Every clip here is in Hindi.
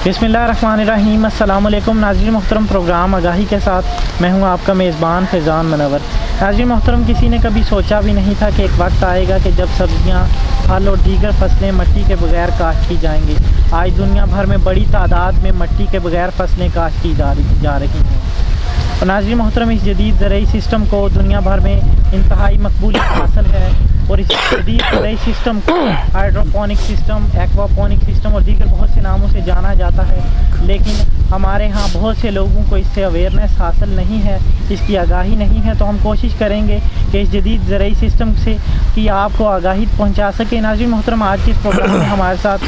बिस्मिल्लाहिर्रहमानिर्रहीम। अस्सलाम वालेकुम नाज़रीन मोहतरम, प्रोग्राम आगाही के साथ मैं हूं आपका मेज़बान फैज़ान मनवर। नाज़रीन मोहतरम, किसी ने कभी सोचा भी नहीं था कि एक वक्त आएगा कि जब सब्ज़ियां, फल और दीगर फसलें मट्टी के बगैर काश्त की जाएंगी। आज दुनिया भर में बड़ी तादाद में मट्टी के बगैर फसलें काश्त की जा रही हैं। और नाज़रीन मोहतरम, इस जदीद ज़रई सिस्टम को दुनिया भर में इंतहाई मकबूलियत हासिल है और इस जदीद ज़रई सिस्टम को हाइड्रोपोनिक सिस्टम, एक्वापोनिक सिस्टम और दीगर बहुत से नामों से जाना जाता है। लेकिन हमारे यहाँ बहुत से लोगों को इससे अवेयरनेस हासिल नहीं है, इसकी आगाही नहीं है। तो हम कोशिश करेंगे कि इस जदीद ज़रई सिस्टम से कि आपको आगाही पहुँचा सके। नाज़रीन मोहतरम, आज के इस प्रोग्राम में हमारे साथ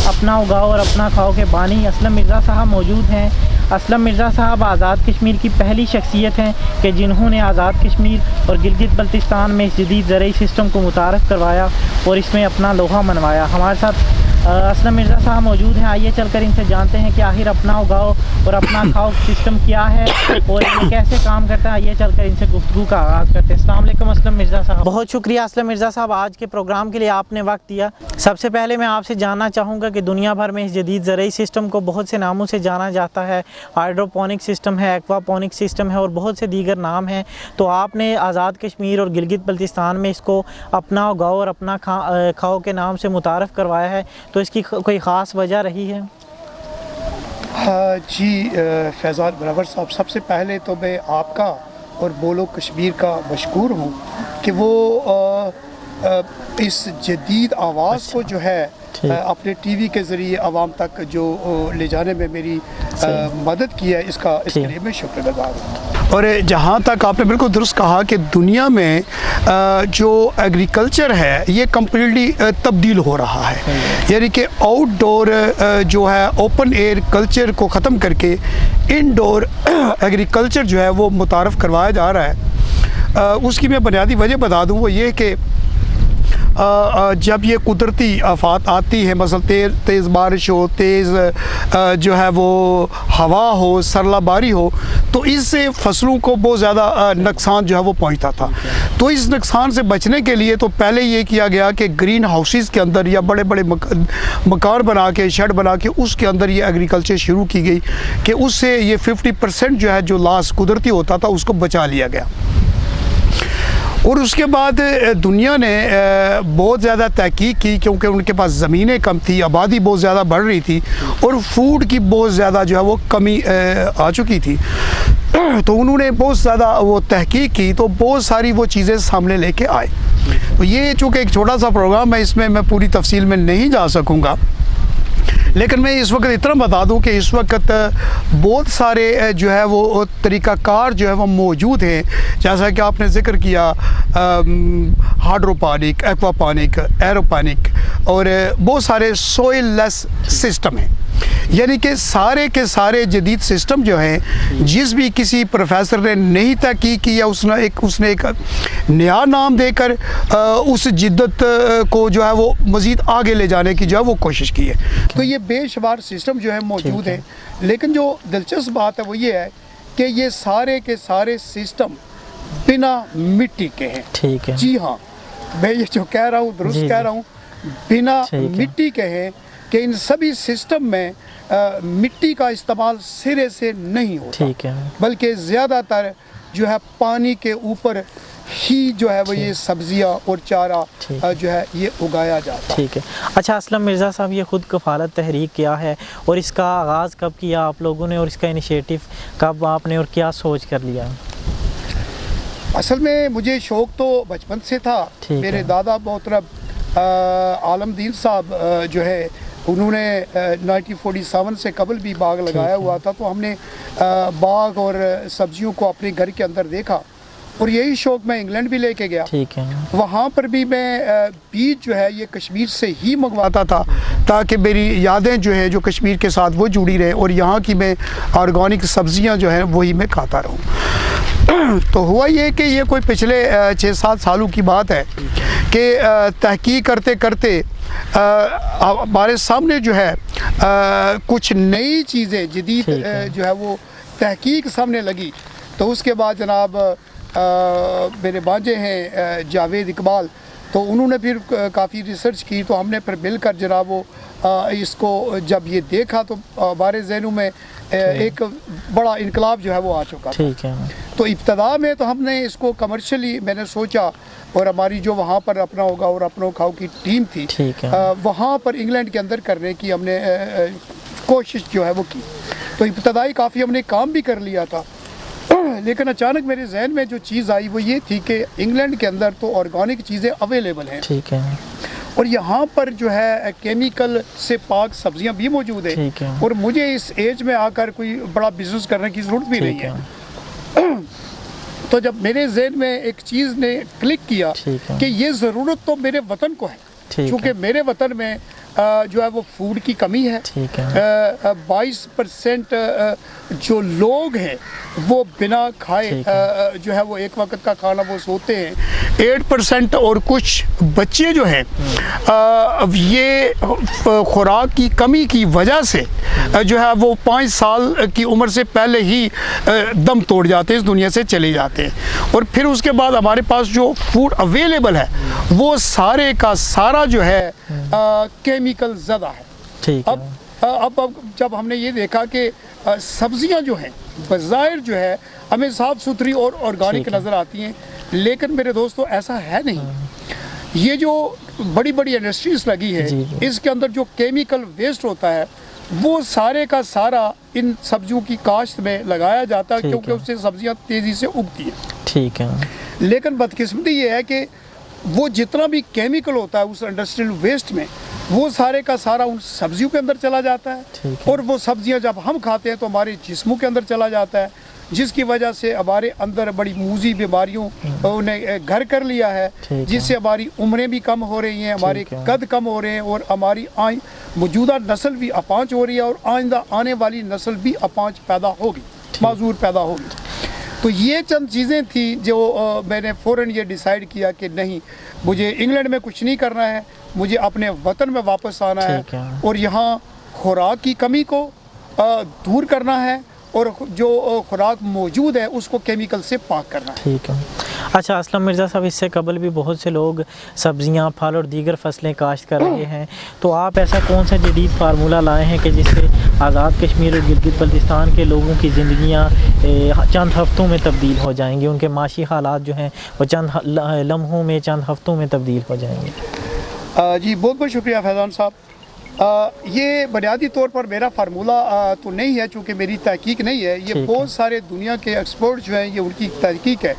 अपना उगाओ और अपना खाओ के बानी असलम मिर्ज़ा साहब मौजूद हैं। असलम मिर्ज़ा साहब आज़ाद कश्मीर की पहली शख्सियत हैं कि जिन्होंने आज़ाद कश्मीर और गिलगित बल्तिस्तान में इस जदीद ज़रई सिस्टम को मुतारफ़ करवाया और इसमें अपना लोहा मनवाया। हमारे साथ असलम मिर्ज़ा साहब मौजूद हैं। आइए चलकर इनसे जानते हैं कि आखिर अपना उगाओ और अपना खाओ सिस्टम क्या है और ये कैसे काम करता है। आइए चलकर इनसे गुफ्तगू का आगाज़ करते हैं। अस्सलाम वालेकुम असलम मिर्ज़ा साहब। बहुत शुक्रिया असलम मिर्ज़ा साहब, आज के प्रोग्राम के लिए आपने वक्त दिया। सबसे पहले मैं आपसे जानना चाहूँगा कि दुनिया भर में इस जदीद ज़रई सिस्टम को बहुत से नामों से जाना जाता है। हाइड्रोपोनिक सिस्टम है, एक्वापोनिक सिस्टम है और बहुत से दीगर नाम हैं। तो आपने आज़ाद कश्मीर और गिलगित बल्तिस्तान में इसको अपना उगाओ और अपना खाओ के नाम से मुतारफ़ करवाया है, तो इसकी कोई ख़ास वजह रही है? जी फैज़ान मनवर साहब, सबसे पहले तो मैं आपका और बोलो कश्मीर का मशकूर हूँ कि वो इस जदीद आवाज़ को जो है अपने टीवी के ज़रिए आवाम तक जो ले जाने में मेरी मदद की है, इसके लिए मैं शुक्रगुज़ार हूँ। और जहाँ तक आपने बिल्कुल दुरुस्त कहा कि दुनिया में जो एग्रीकल्चर है ये कम्प्लीटली तब्दील हो रहा है, यानी कि आउटडोर जो है ओपन एयर कल्चर को ख़त्म करके इनडोर एग्रीकल्चर जो है वो मुतारफ़ करवाया जा रहा है। उसकी मैं बुनियादी वजह बता दूँ, वो ये कि जब ये कुदरती आफात आती है, मसलन तेज़ बारिश हो, तेज़ जो है वो हवा हो, सरलाबारी हो, तो इससे फसलों को बहुत ज़्यादा नुकसान जो है वो पहुंचता था। तो इस नुकसान से बचने के लिए तो पहले ये किया गया कि ग्रीन हाउसेस के अंदर या बड़े बड़े मकान बना के, शेड बना के उसके अंदर ये एग्रीकल्चर शुरू की गई कि उससे ये 50% जो है जो लॉस कुदरती होता था उसको बचा लिया गया। और उसके बाद दुनिया ने बहुत ज़्यादा तहकीक की, क्योंकि उनके पास ज़मीनें कम थी, आबादी बहुत ज़्यादा बढ़ रही थी और फूड की बहुत ज़्यादा जो है वो कमी आ चुकी थी। तो उन्होंने बहुत ज़्यादा वो तहकीक की, तो बहुत सारी वो चीज़ें सामने लेके आए। तो ये चूँकि एक छोटा सा प्रोग्राम है, इसमें मैं पूरी तफसील में नहीं जा सकूँगा, लेकिन मैं इस वक्त इतना बता दूं कि इस वक्त बहुत सारे जो है वो तरीक़ाकार जो है वो मौजूद हैं, जैसा कि आपने ज़िक्र किया हाइड्रोपोनिक, एक्वापोनिक, एरोपोनिक और बहुत सारे सोइल लेस सिस्टम हैं। यानी कि सारे के सारे जदीद सिस्टम जो हैं, जिस भी किसी प्रोफेसर ने नई तहकीक की या उसने एक नया नाम देकर उस जिद्दत को जो है वो मज़ीद आगे ले जाने की जो है वो कोशिश की है। तो ये बेशुमार सिस्टम जो है मौजूद है, लेकिन जो दिलचस्प बात है वो ये है कि ये सारे के सारे सिस्टम बिना मिट्टी के हैं। ठीक है जी हाँ, मैं ये जो कह रहा हूँ दुरुस्त कह रहा हूँ, बिना मिट्टी के हैं कि इन सभी सिस्टम में मिट्टी का इस्तेमाल सिरे से नहीं होता। ठीक है, बल्कि ज़्यादातर जो है पानी के ऊपर ही जो है वो ये सब्जियां और चारा जो है ये उगाया जाता है। ठीक है। अच्छा असलम मिर्ज़ा साहब, ये ख़ुद कफ़ालत तहरीक क्या है और इसका आगाज़ कब किया आप लोगों ने और इसका इनिशिएटिव कब आपने और क्या सोच कर लिया? असल में मुझे शौक़ तो बचपन से था। मेरे दादा मोहतरम आलमदीन साहब जो है उन्होंने 1947 से कबल भी बाग लगाया हुआ था, तो हमने बाग और सब्जियों को अपने घर के अंदर देखा और यही शौक़ मैं इंग्लैंड भी लेके गया। ठीक है। वहाँ पर भी मैं बीज जो है ये कश्मीर से ही मंगवाता था, ताकि मेरी यादें जो है जो कश्मीर के साथ वो जुड़ी रहे और यहाँ की मैं ऑर्गेनिक सब्जियाँ जो हैं वही मैं खाता रहूँ। तो हुआ ये कि ये कोई पिछले 6-7 सालों की बात है कि तहकीक करते करते हमारे सामने जो है कुछ नई चीज़ें जदीद जो है वो तहकीक सामने लगी। तो उसके बाद जनाब मेरे भांजे हैं जावेद इकबाल, तो उन्होंने फिर काफ़ी रिसर्च की, तो हमने फिर मिलकर जनाब वो इसको जब ये देखा तो हमारे जहनों में एक बड़ा इनकलाब जो है वो आ चुका था। ठीक है। तो इब्तदा में तो हमने इसको कमर्शियली मैंने सोचा, और हमारी जो वहाँ पर अपना होगा और अपनों खाओ की टीम थी, वहाँ पर इंग्लैंड के अंदर करने की हमने कोशिश जो है वो की। तो इब्तदाई काफ़ी हमने काम भी कर लिया था, लेकिन अचानक मेरे जहन में जो चीज़ आई वो ये थी कि इंग्लैंड के अंदर तो ऑर्गेनिक चीज़ें अवेलेबल हैं, ठीक है, और यहाँ पर जो है केमिकल से पाक सब्जियाँ भी मौजूद है, और मुझे इस एज में आकर कोई बड़ा बिजनेस करने की ज़रूरत भी नहीं है। तो जब मेरे जहन में एक चीज़ ने क्लिक किया कि ये ज़रूरत तो मेरे वतन को है, क्योंकि मेरे वतन में जो है वो फूड की कमी है। 22% जो लोग हैं वो बिना खाए जो है वो एक वक्त का खाना वो सोते हैं। 8% और कुछ बच्चे जो हैं ये खुराक की कमी की वजह से जो है वो 5 साल की उम्र से पहले ही दम तोड़ जाते हैं, इस दुनिया से चले जाते हैं। और फिर उसके बाद हमारे पास जो फूड अवेलेबल है वो सारे का सारा जो है केमिकल ज़्यादा है। ठीक है। अब जब हमने ये देखा कि सब्जियां जो हैं बज़ाहिर जो है हमें साफ़ सुथरी और ऑर्गेनिक नज़र आती हैं, लेकिन मेरे दोस्तों ऐसा है नहीं। ये जो बड़ी बड़ी इंडस्ट्रीज लगी है इसके अंदर जो केमिकल वेस्ट होता है वो सारे का सारा इन सब्जियों की काश्त में लगाया जाता है, क्योंकि उससे सब्जियां तेज़ी से उगती हैं। ठीक है। लेकिन बदकिस्मती ये है कि वो जितना भी केमिकल होता है उस इंडस्ट्रियल वेस्ट में वो सारे का सारा उन सब्जियों के अंदर चला जाता है, और वो सब्जियां जब हम खाते हैं तो हमारे जिस्मों के अंदर चला जाता है, जिसकी वजह से हमारे अंदर बड़ी मूजी बीमारियों ने घर कर लिया है, जिससे हमारी उम्रें भी कम हो रही हैं, हमारे कद कम हो रहे हैं, और हमारी मौजूदा नस्ल भी अपांच हो रही है, और आइंदा आने वाली नस्ल भी अपांच पैदा होगी, माजूर पैदा होगी। तो ये चंद चीज़ें थी जो मैंने फ़ौरन ये डिसाइड किया कि नहीं, मुझे इंग्लैंड में कुछ नहीं करना है, मुझे अपने वतन में वापस आना है, और यहाँ खुराक की कमी को दूर करना है, और जो खुराक मौजूद है उसको केमिकल से पाक करना है। ठीक है। अच्छा असलम मिर्ज़ा साहब, इससे कबल भी बहुत से लोग सब्जियां, फल और दीगर फसलें काश्त कर रहे हैं, तो आप ऐसा कौन सा जदीद फार्मूला लाए हैं कि जिससे आज़ाद कश्मीर और गिलगित बल्तिस्तान के लोगों की ज़िंदगियां चंद हफ्तों में तब्दील हो जाएंगी, उनके माशी हालात जो हैं वो चंद लम्हों में, चंद हफ्तों में तब्दील हो जाएंगे? जी बहुत बहुत शुक्रिया फैज़ान साहब। ये बुनियादी तौर पर मेरा फार्मूला तो नहीं है, चूँकि मेरी तहकीक नहीं है, ये बहुत सारे दुनिया के एक्सपर्ट जो हैं ये उनकी तहकीक है,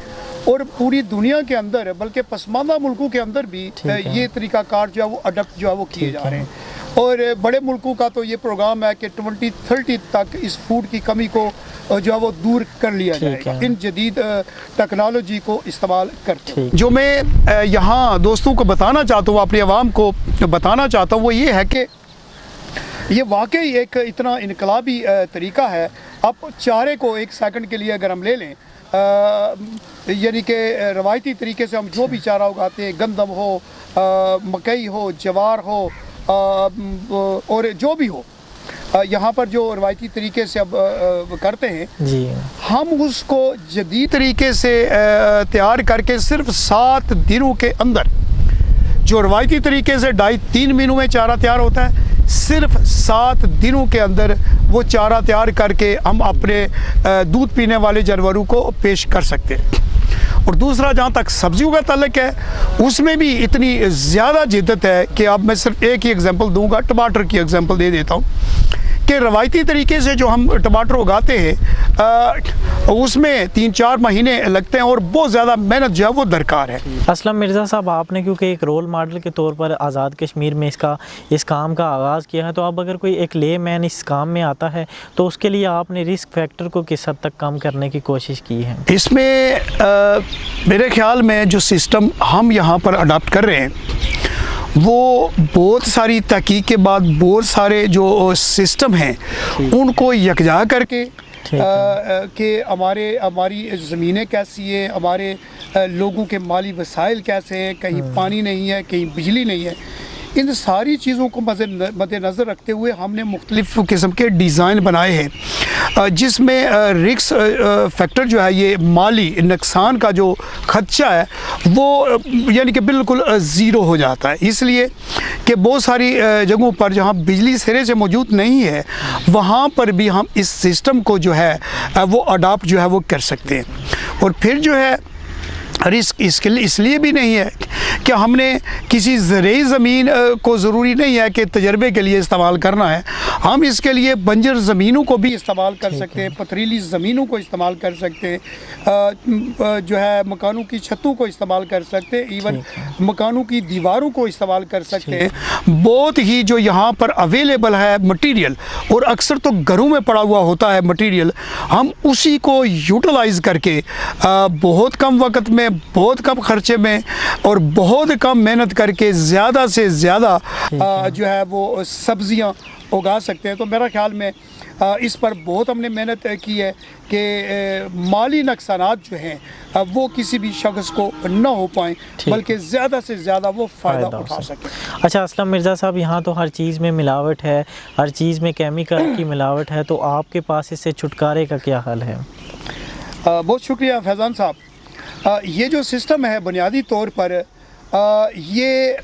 और पूरी दुनिया के अंदर बल्कि पसमानदा मुल्कों के अंदर भी ये तरीक़ाकार जो है वो अडप्ट जो है वो किए जा रहे हैं। और बड़े मुल्कों का तो ये प्रोग्राम है कि 2030 तक इस फूड की कमी को जो है वो दूर कर लिया जाएगा इन जदीद टेक्नोलॉजी को इस्तेमाल करके। जो मैं यहाँ दोस्तों को बताना चाहता हूँ, अपनी आवाम को बताना चाहता हूँ, वो ये है कि ये वाकई एक इतना इनकलाबी तरीका है। अब चारे को एक सेकंड के लिए अगर हम ले लें, यानी कि रवायती तरीके से हम जो भी चारा उगाते हैं, गंदम हो, मकई हो, जवार हो, और जो भी हो, यहाँ पर जो रवायती तरीके से अब करते हैं जी, हम उसको जदीद तरीके से तैयार करके सिर्फ 7 दिनों के अंदर, जो रवायती तरीके से 2.5-3 महीनों में चारा तैयार होता है, सिर्फ 7 दिनों के अंदर वो चारा तैयार करके हम अपने दूध पीने वाले जानवरों को पेश कर सकते हैं। और दूसरा, जहाँ तक सब्जियों का ताल्लुक है, उसमें भी इतनी ज़्यादा जिद्दत है कि अब मैं सिर्फ एक ही एग्जांपल दूंगा, टमाटर की एग्जांपल दे देता हूँ कि रवायती तरीके से जो हम टमाटर उगाते हैं उसमें 3-4 महीने लगते हैं और बहुत ज़्यादा मेहनत जो है वो दरकार है। असलम मिर्ज़ा साहब, आपने क्योंकि एक रोल मॉडल के तौर पर आज़ाद कश्मीर में इस काम का आगाज़ किया है, तो अब अगर कोई एक ले मैन इस काम में आता है तो उसके लिए आपने रिस्क फैक्टर को किस हद तक कम करने की कोशिश की है? इसमें मेरे ख्याल में जो सिस्टम हम यहाँ पर अडॉप्ट कर रहे हैं वो बहुत सारी तहकीक के बाद बहुत सारे जो सिस्टम हैं उनको यकजा करके कि हमारी ज़मीनें कैसी हैं, हमारे लोगों के माली वसाइल कैसे हैं, कहीं पानी नहीं है, कहीं बिजली नहीं है, इन सारी चीज़ों को मद्देनज़र रखते हुए हमने मुख्तलिफ़ किस्म के डिज़ाइन बनाए हैं, जिसमें रिस्क फैक्टर जो है, ये माली नुकसान का जो खदशा है वो यानी कि बिल्कुल ज़ीरो हो जाता है। इसलिए कि बहुत सारी जगहों पर जहाँ बिजली सिरे से मौजूद नहीं है, वहाँ पर भी हम इस सिस्टम को जो है वो अडॉप्ट जो है वो कर सकते हैं। और फिर जो है रिस्क इसलिए भी नहीं है कि हमने किसी ज़रूरी ज़मीन को ज़रूरी नहीं है कि तजर्बे के लिए इस्तेमाल करना है, हम इसके लिए बंजर ज़मीनों को भी इस्तेमाल कर सकते हैं, पथरीली ज़मीनों को इस्तेमाल कर सकते हैं, जो है मकानों की छतों को इस्तेमाल कर सकते हैं, इवन मकानों की दीवारों को इस्तेमाल कर सकते हैं। बहुत ही जो यहाँ पर अवेलेबल है मटीरियल, और अक्सर तो घरों में पड़ा हुआ होता है मटीरियल, हम उसी को यूटिलाइज़ करके बहुत कम वक्त में, बहुत कम खर्चे में और बहुत कम मेहनत करके ज़्यादा से ज़्यादा जो है वो सब्ज़ियाँ उगा सकते हैं। तो मेरा ख्याल में इस पर बहुत हमने मेहनत की है कि माली नुकसानात जो हैं वो किसी भी शख्स को ना हो पाएँ, बल्कि ज़्यादा से ज़्यादा वो फ़ायदा उठा सकें। अच्छा असलम मिर्ज़ा साहब, यहाँ तो हर चीज़ में मिलावट है, हर चीज़ में केमिकल की मिलावट है, तो आपके पास इससे छुटकारे का क्या हल है? बहुत शुक्रिया फैज़ान साहब। ये जो सिस्टम है बुनियादी तौर पर ये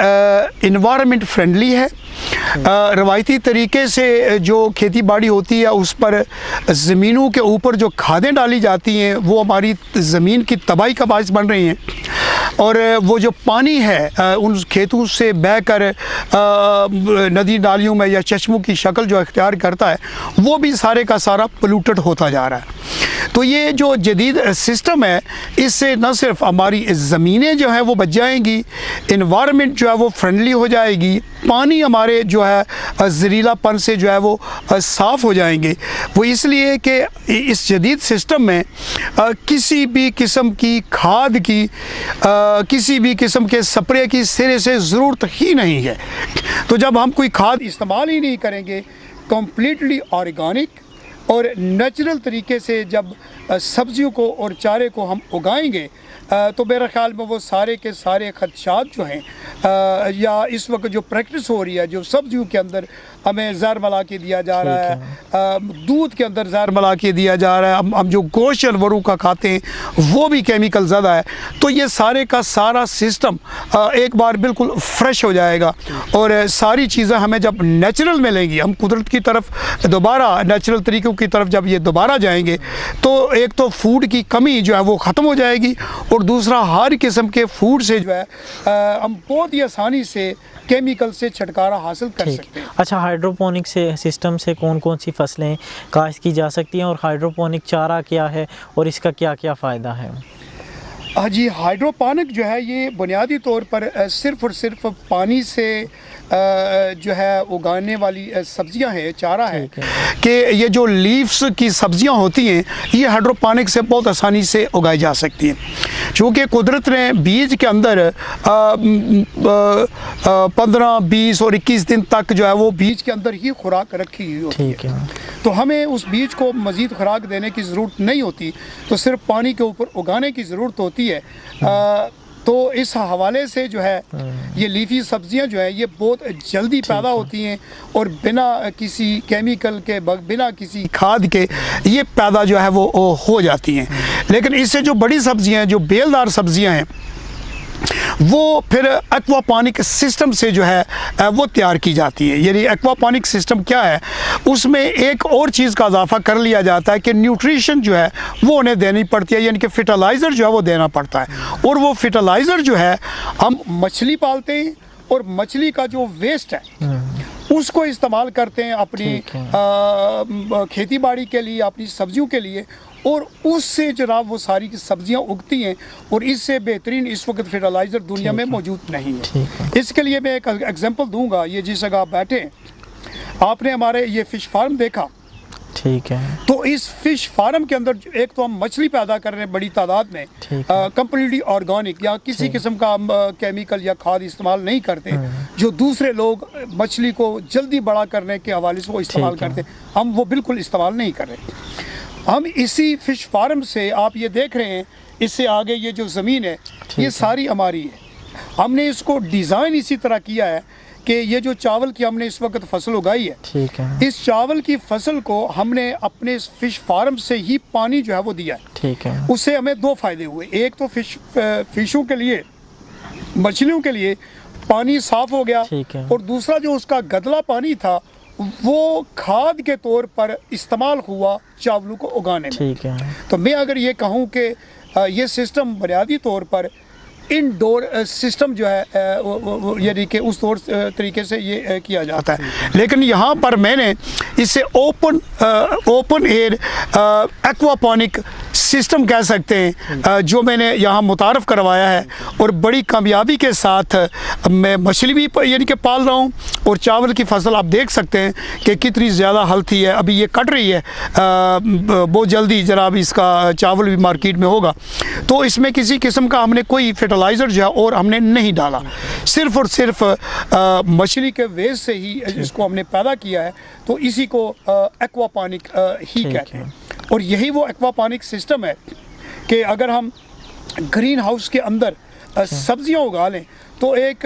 इन्वायरमेंट फ्रेंडली है। रवायती तरीके से जो खेती बाड़ी होती है उस पर ज़मीनों के ऊपर जो खादें डाली जाती हैं वो हमारी ज़मीन की तबाही का बायस बन रही हैं, और वो जो पानी है उन खेतों से बहकर नदी नालियों में या चश्मों की शक्ल जो इख्तियार करता है वो भी सारे का सारा पोल्यूटेड होता जा रहा है। तो ये जो जदीद सिस्टम है, इससे न सिर्फ हमारी ज़मीनें जो हैं वो बच जाएंगी, इन्वायरमेंट जो है वो फ्रेंडली हो जाएगी, पानी हमारे जो है ज़हरीलापन से जो है वो साफ़ हो जाएंगे। वो इसलिए कि इस जदीद सिस्टम में किसी भी किस्म की खाद की, किसी भी किस्म के स्प्रे की सिरे से ज़रूरत ही नहीं है। तो जब हम कोई खाद इस्तेमाल ही नहीं करेंगे, कम्प्लीटली ऑर्गेनिक और नेचुरल तरीके से जब सब्जियों को और चारे को हम उगाएंगे, तो मेरा ख्याल में वो सारे के सारे खदशात जो हैं या इस वक्त जो प्रैक्टिस हो रही है, जो सब्जियों के अंदर हमें ज़हर मिला के दिया जा रहा है, दूध के अंदर ज़हर मिला के दिया जा रहा है, हम जो गोश्त जानवरों का खाते हैं वो भी केमिकल ज़्यादा है। तो ये सारे का सारा सिस्टम एक बार बिल्कुल फ्रेश हो जाएगा, और सारी चीज़ें हमें जब नेचुरल मिलेंगी, हम कुदरत की तरफ दोबारा, नेचुरल तरीक़ों की तरफ जब ये दोबारा जाएंगे, तो एक तो फूड की कमी जो है वो ख़त्म हो जाएगी, और दूसरा हर किस्म के फूड से जो है हम बहुत ही आसानी से केमिकल से छुटकारा हासिल कर सकते हैं। अच्छा, हाइड्रोपोनिक से सिस्टम से कौन कौन सी फसलें काश्त की जा सकती हैं, और हाइड्रोपोनिक चारा क्या है और इसका क्या क्या फ़ायदा है? जी, हाइड्रोपोनिक जो है ये बुनियादी तौर पर सिर्फ़ और सिर्फ पानी से जो है उगाने वाली सब्जियां हैं, चारा है कि ये जो लीव्स की सब्जियां होती हैं ये हाइड्रोपोनिक से बहुत आसानी से उगाई जा सकती हैं, क्योंकि कुदरत ने बीज के अंदर 15, 20 और 21 दिन तक जो है वो बीज के अंदर ही खुराक रखी हुई होती है। तो हमें उस बीज को मज़ीद खुराक देने की ज़रूरत नहीं होती, तो सिर्फ पानी के ऊपर उगाने की ज़रूरत होती है। तो इस हवाले से जो है ये लीफी सब्जियां जो है ये बहुत जल्दी पैदा होती हैं, और बिना किसी केमिकल के, बिना किसी खाद के ये पैदा जो है वो हो जाती हैं। लेकिन इससे जो बड़ी सब्जियां हैं, जो बेलदार सब्जियां हैं, वो फिर एक्वापोनिक सिस्टम से जो है वो तैयार की जाती है। यानी एक्वापोनिक सिस्टम क्या है, उसमें एक और चीज़ का इजाफा कर लिया जाता है कि न्यूट्रिशन जो है वो उन्हें देनी पड़ती है, यानी कि फर्टिलाइज़र जो है वो देना पड़ता है। और वो फर्टिलाइज़र जो है हम मछली पालते हैं, और मछली का जो वेस्ट है उसको इस्तेमाल करते हैं अपनी खेती बाड़ी के लिए, अपनी सब्जियों के लिए, और उससे जनाब वो सारी की सब्जियां उगती हैं, और इससे बेहतरीन इस वक्त फर्टिलाइज़र दुनिया में मौजूद नहीं है। इसके लिए मैं एक एग्जांपल दूंगा। ये जिस जगह आप बैठे, आपने हमारे ये फ़िश फार्म देखा, ठीक है, तो इस फ़िश फार्म के अंदर एक तो हम मछली पैदा कर रहे हैं बड़ी तादाद में, कम्प्लीटली ऑर्गेनिक, या किसी किस्म का हम केमिकल या खाद इस्तेमाल नहीं करते, जो दूसरे लोग मछली को जल्दी बड़ा करने के हवाले से वो इस्तेमाल करते, हम वो बिल्कुल इस्तेमाल नहीं कर रहे। हम इसी फ़िश फार्म से, आप ये देख रहे हैं, इससे आगे ये जो ज़मीन है ये सारी हमारी है। हमने इसको डिज़ाइन इसी तरह किया है कि ये जो चावल की हमने इस वक्त फसल उगाई है, ठीक है, इस चावल की फसल को हमने अपने फिश फार्म से ही पानी जो है वो दिया है। ठीक है, उससे हमें दो फायदे हुए, एक तो फिशों के लिए, मछलियों के लिए पानी साफ हो गया, ठीक है, और दूसरा जो उसका गदला पानी था वो खाद के तौर पर इस्तेमाल हुआ चावलों को उगाने में। ठीक है। तो मैं अगर ये कहूँ कि ये सिस्टम बुनियादी तौर पर इनडोर सिस्टम जो है यानी कि उस तौर तरीके से ये किया जाता है, लेकिन यहाँ पर मैंने इसे ओपन एयर एक्वापॉनिक सिस्टम कह सकते हैं, जो मैंने यहाँ मुतारफ़ करवाया है, और बड़ी कामयाबी के साथ मैं मछली भी यानी कि पाल रहा हूँ, और चावल की फसल आप देख सकते हैं कि कितनी ज़्यादा हेल्थी है। अभी ये कट रही है, बहुत जल्दी जनाब इसका चावल भी मार्केट में होगा। तो इसमें किसी किस्म का हमने कोई फर्टिलाइज़र जो है और हमने नहीं डाला, सिर्फ़ और सिर्फ मछली के वेस्ट से ही इसको हमने पैदा किया है। तो इसी को एक्वापॉनिक ही कहते हैं, और यही वो एक्वापॉनिक सिस्टम है कि अगर हम ग्रीन हाउस के अंदर सब्जियां उगा लें तो एक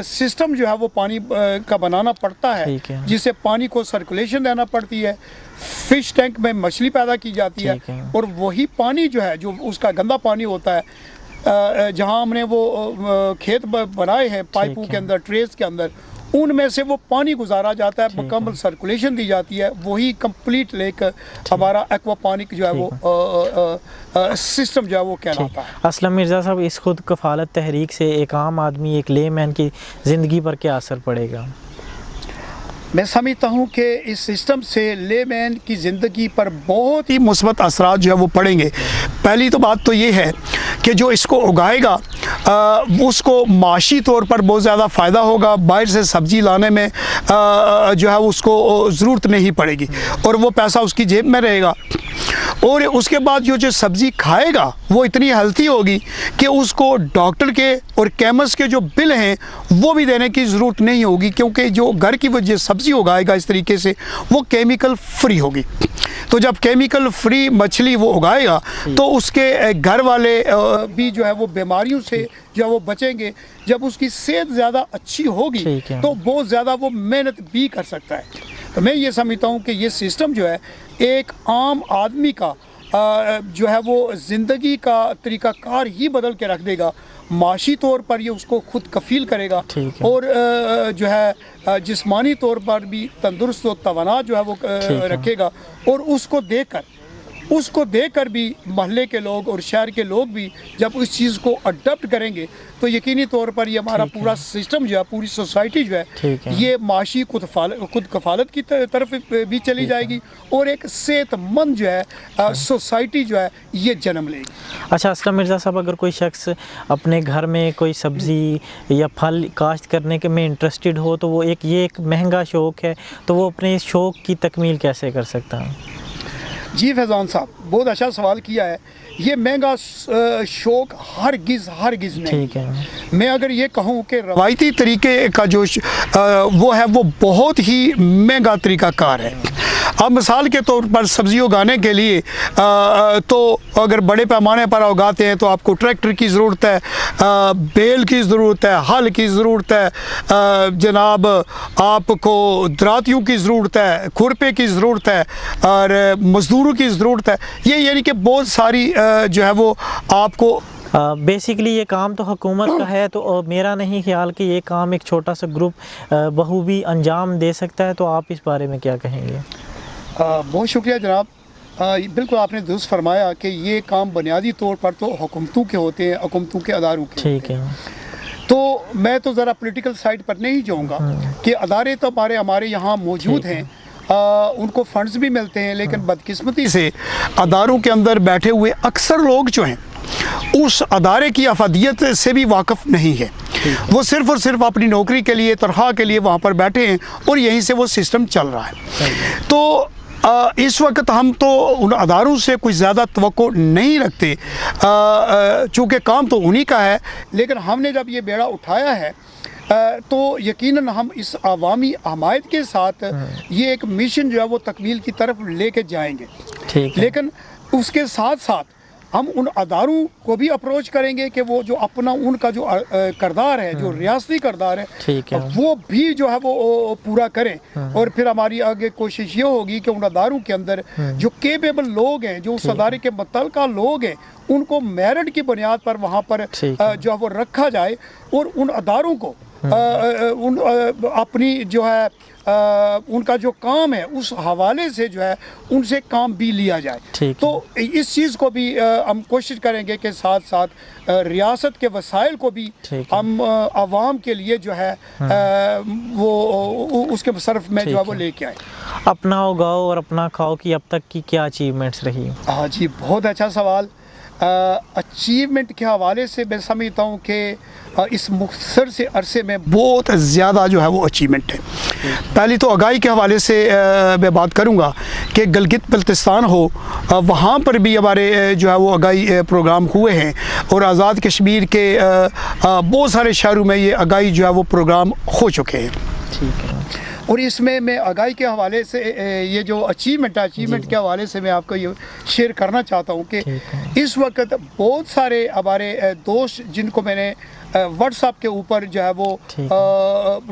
सिस्टम जो है वो पानी का बनाना पड़ता है, जिससे पानी को सर्कुलेशन देना पड़ती है, फिश टैंक में मछली पैदा की जाती है, और वही पानी जो है, जो उसका गंदा पानी होता है, जहाँ हमने वो खेत बनाए हैं पाइपों के अंदर, ट्रेस के अंदर, उनमें से वो पानी गुजारा जाता है, मुकम्मल सर्कुलेशन दी जाती है, वही कंप्लीट लेक हमारा एक्वापॉनिक जो है वो सिस्टम जो है वो कहलाता है। असलम मिर्ज़ा साहब, इस खुद कफ़ालत तहरीक से एक आम आदमी, एक लेमैन की ज़िंदगी पर क्या असर पड़ेगा? मैं समझता हूँ कि इस सिस्टम से लेमैन की ज़िंदगी पर बहुत ही मुस्बत असरात जो है वो पड़ेंगे। पहली तो बात तो ये है कि जो इसको उगाएगा उसको माशी तौर पर बहुत ज़्यादा फ़ायदा होगा, बाहर से सब्ज़ी लाने में जो है उसको ज़रूरत नहीं पड़ेगी, और वो पैसा उसकी जेब में रहेगा। और उसके बाद जो सब्ज़ी खाएगा वो इतनी हेल्थी होगी कि उसको डॉक्टर के और केमिस्ट के जो बिल हैं वो भी देने की ज़रूरत नहीं होगी, क्योंकि जो घर की वो जो सब्ज़ी उगाएगा इस तरीके से वो केमिकल फ्री होगी। तो जब केमिकल फ्री मछली वो उगाएगा तो उसके घर वाले भी जो है वो बीमारियों से जो वो बचेंगे। जब उसकी सेहत ज़्यादा अच्छी होगी तो बहुत ज़्यादा वो मेहनत भी कर सकता है। तो मैं ये समझता हूँ कि ये सिस्टम जो है एक आम आदमी का जो है वो ज़िंदगी का तरीक़ाकार ही बदल के रख देगा। माशी तौर पर ये उसको खुद कफ़ील करेगा, और जो है जिस्मानी तौर पर भी तंदुरुस्त और तवाना जो है वो रखेगा, और उसको देखकर भी मोहल्ले के लोग और शहर के लोग भी जब इस चीज़ को अडॉप्ट करेंगे तो यकीनी तौर पर ये हमारा पूरा सिस्टम जो है, पूरी सोसाइटी जो है ये माशी खुद कफ़ालत की तरफ भी चली जाएगी, और एक सेहतमंद जो है सोसाइटी जो है ये जन्म लेगी। अच्छा असलम मिर्ज़ा साहब, अगर कोई शख्स अपने घर में कोई सब्ज़ी या फल काश्त करने के में इंटरेस्टेड हो तो वो एक महंगा शौक़ है, तो वो अपने इस शौक़ की तकमील कैसे कर सकता है? जी फैज़ान साहब, बहुत अच्छा सवाल किया है। ये महंगा शौक़ हरगिज़ नहीं। ठीक है। मैं अगर ये कहूँ कि रवायती तरीके का जो वो है वो बहुत ही महंगा तरीक़ाकार है। अब मिसाल के तौर पर सब्ज़ी उगाने के लिए तो अगर बड़े पैमाने पर उगाते हैं तो आपको ट्रैक्टर की ज़रूरत है, बेल की ज़रूरत है, हल की ज़रूरत है, जनाब आपको दरातियों की ज़रूरत है, खुरपे की ज़रूरत है, और मज़दूरों की ज़रूरत है। ये यानी कि बहुत सारी जो है वो आपको बेसिकली ये काम तो हुकूमत का है, तो मेरा नहीं ख्याल कि ये काम एक छोटा सा ग्रुप बखूबी अंजाम दे सकता है। तो आप इस बारे में क्या कहेंगे? बहुत शुक्रिया जनाब। बिल्कुल आपने दुरुस्त फरमाया कि ये काम बुनियादी तौर पर तो हुकूमतों के होते हैं, हुकूमतों के अदारों के। ठीक है। तो मैं तो ज़रा पॉलिटिकल साइड पर नहीं जाऊँगा कि अदारे तो हमारे यहाँ मौजूद हैं, उनको फंड्स भी मिलते हैं, लेकिन बदकिस्मती से अदारों के अंदर बैठे हुए अक्सर लोग जो हैं उस अदारे की अफादियत से भी वाकिफ़ नहीं है। वो सिर्फ़ और सिर्फ अपनी नौकरी के लिए, तनख्वाह के लिए वहाँ पर बैठे हैं, और यहीं से वो सिस्टम चल रहा है। तो इस वक्त हम तो उन अदारों से कुछ ज़्यादा तवक्को नहीं रखते, चूँकि काम तो उन्हीं का है, लेकिन हमने जब ये बेड़ा उठाया है तो यकीनन हम इस अवामी हमायत के साथ ये एक मिशन जो है वो तकमील की तरफ लेके जाएंगे। ठीक है। लेकिन उसके साथ साथ हम उन अदारों को भी अप्रोच करेंगे कि वो जो अपना उनका जो करदार है, जो रियासती करदार है, वो भी जो है वो पूरा करें। और फिर हमारी आगे कोशिश ये होगी कि उन अदारों के अंदर जो केपेबल लोग हैं, जो उस अदारे के मुतल्लिका लोग हैं, उनको मेरिट की बुनियाद पर वहाँ पर जो है वो रखा जाए और उन अदारों को अपनी जो है उनका जो काम है उस हवाले से जो है उनसे काम भी लिया जाए। तो इस चीज़ को भी हम कोशिश करेंगे कि साथ साथ रियासत के वसाइल को भी हम आवाम के लिए जो है वो उसके सरफ में जो है वो लेके आए। अपना उगाओ और अपना खाओ की अब तक की क्या अचीवमेंट्स रही? हाँ जी, बहुत अच्छा सवाल। अचीवमेंट के हवाले से मैं समझता हूँ कि इस मुख्तर से अरसे में बहुत ज़्यादा जो है वो अचीवमेंट है। पहली तो आगाही के हवाले से मैं बात करूँगा कि गिलगित बल्तिस्तान हो, वहाँ पर भी हमारे जो है वो आगाही प्रोग्राम हुए हैं और आज़ाद कश्मीर के बहुत सारे शहरों में ये आगाही जो है वो प्रोग्राम हो चुके हैं। ठीक है। और इसमें मैं आगाही के हवाले से ये जो अचीवमेंट के हवाले से मैं आपको ये शेयर करना चाहता हूँ कि इस वक्त बहुत सारे हमारे दोस्त जिनको मैंने व्हाट्सएप के ऊपर जो है वो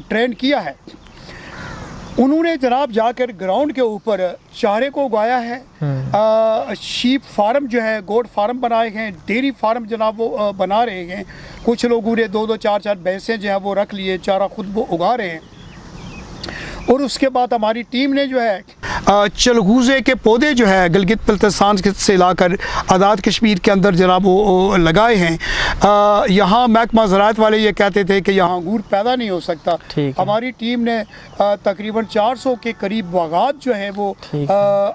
ट्रेन किया है, उन्होंने जनाब जाकर ग्राउंड के ऊपर चारे को उगाया है। शीप फार्म जो है, गोट फार्म बनाए हैं, डेयरी फार्म जनाब वो बना रहे हैं। कुछ लोगों ने 2-2 4-4 भैंसें जो है वो रख लिए, चारा खुद वो उगा रहे हैं। और उसके बाद हमारी टीम ने जो है चलगूज़े के पौधे जो है गिलगित बल्तिस्तान से लाकर आज़ाद कश्मीर के अंदर जनाब वो लगाए हैं। यहाँ महकमा ज़राअत वाले ये कहते थे कि यहाँ अंगूर पैदा नहीं हो सकता। हमारी टीम ने तकरीबन 400 के करीब बागात जो है वो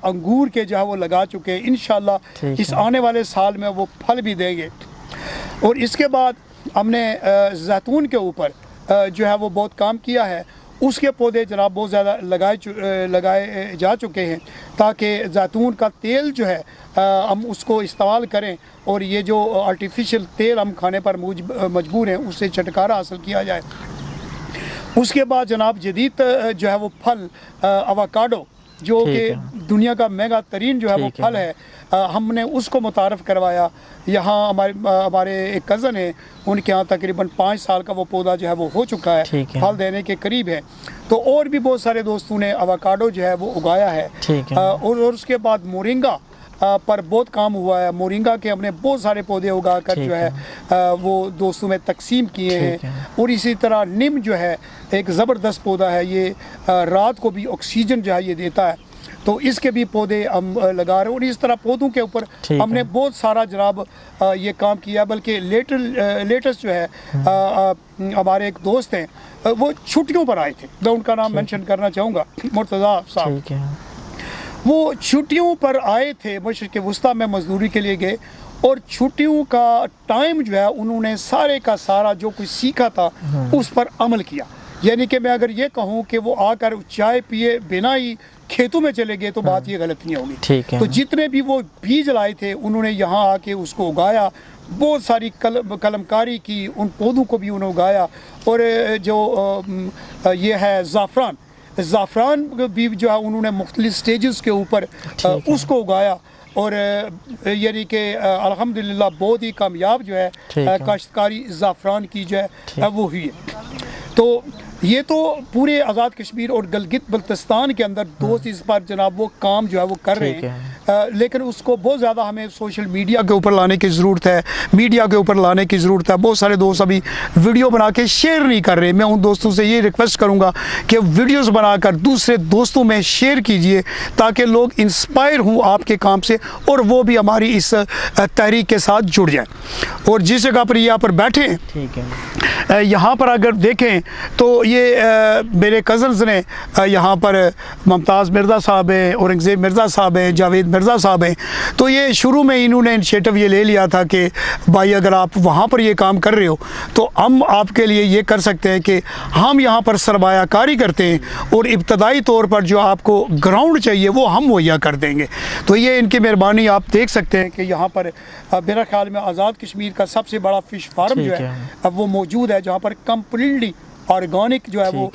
अंगूर के जो है वो लगा चुके हैं। इंशाल्लाह इस आने वाले साल में वो फल भी देंगे। और इसके बाद हमने जैतून के ऊपर जो है वो बहुत काम किया है। उसके पौधे जनाब बहुत ज़्यादा लगाए जा चुके हैं ताकि जैतून का तेल जो है हम उसको इस्तेमाल करें और ये जो आर्टिफिशियल तेल हम खाने पर मजबूर हैं उससे छुटकारा हासिल किया जाए। उसके बाद जनाब जदीद जो है वो फल अवाकाडो जो कि दुनिया का महंगा तरीन जो है वो फल है, हमने उसको मुतारफ़ करवाया। यहाँ हमारे एक कज़न है, उनके यहाँ तकरीबन 5 साल का वो पौधा जो है वो हो चुका है, फल देने के करीब है। तो और भी बहुत सारे दोस्तों ने अवाकाडो जो है वो उगाया है। और उसके बाद मोरिंगा पर बहुत काम हुआ है। मोरिंगा के हमने बहुत सारे पौधे उगा कर जो है वो दोस्तों में तकसीम किए हैं। और इसी तरह नीम जो है एक ज़बरदस्त पौधा है, ये रात को भी ऑक्सीजन जो है ये देता है, तो इसके भी पौधे हम लगा रहे हैं। और इस तरह पौधों के ऊपर हमने बहुत सारा जनाब ये काम किया। बल्कि लेटेस्ट जो है हमारे एक दोस्त हैं, वो छुट्टियों पर आए थे, मैं उनका नाम मेंशन करना चाहूँगा, मुर्तज़ा साहब। वो छुट्टियों पर आए थे, मशरिक़ वस्ता में मजदूरी के लिए गए और छुट्टियों का टाइम जो है उन्होंने सारे का सारा जो कुछ सीखा था उस पर अमल किया। यानी कि मैं अगर ये कहूँ कि वो आकर चाय पिए बिना ही खेतों में चले गए तो बात ये गलत नहीं होगी। तो जितने भी वो बीज लाए थे उन्होंने यहाँ आके उसको उगाया, बहुत सारी कलमकारी की, उन पौधों को भी उन्होंने उगाया। और जो ये है ज़ाफ़रान भी जो है उन्होंने मुख्तलिफ स्टेजेस के ऊपर उसको उगाया। और यानी कि अल्हम्दुलिल्लाह बहुत ही कामयाब जो है काश्तकारी ज़ाफ़रान की जो है वो हुई है। तो ये तो पूरे आज़ाद कश्मीर और गिलगित बल्तिस्तान के अंदर दोस्त इस पर जनाब वो काम जो है वो कर रहे हैं। लेकिन उसको बहुत ज़्यादा हमें सोशल मीडिया के ऊपर लाने की ज़रूरत है, मीडिया के ऊपर लाने की ज़रूरत है। बहुत सारे दोस्त अभी वीडियो बना के शेयर नहीं कर रहे। मैं उन दोस्तों से ये रिक्वेस्ट करूँगा कि वीडियोज़ बनाकर दूसरे दोस्तों में शेयर कीजिए ताकि लोग इंस्पायर हों आपके काम से और वो भी हमारी इस तहरीक के साथ जुड़ जाएँ। और जिस जगह पर यहाँ पर बैठे हैं, यहाँ पर अगर देखें तो ये मेरे कज़न्स ने यहाँ पर मुमताज़ मिर्ज़ा साहब हैं, औरंगज़ेब मिर्ज़ा साहब हैं, जावेद मिर्ज़ा साहब हैं। तो ये शुरू में इन्होंने इनिशिएटिव ये ले लिया था कि भाई अगर आप वहाँ पर ये काम कर रहे हो तो हम आपके लिए ये कर सकते हैं कि हम यहाँ पर सरमायाकारी करते हैं और इब्तदाई तौर पर जो आपको ग्राउंड चाहिए वो हम मुहैया कर देंगे। तो ये इनकी मेहरबानी आप देख सकते हैं कि यहाँ पर मेरा ख्याल में आज़ाद कश्मीर का सबसे बड़ा फ़िश फार्म जो है अब वो मौजूद है, जहाँ पर कम्प्लीटली ऑर्गेनिक जो है वो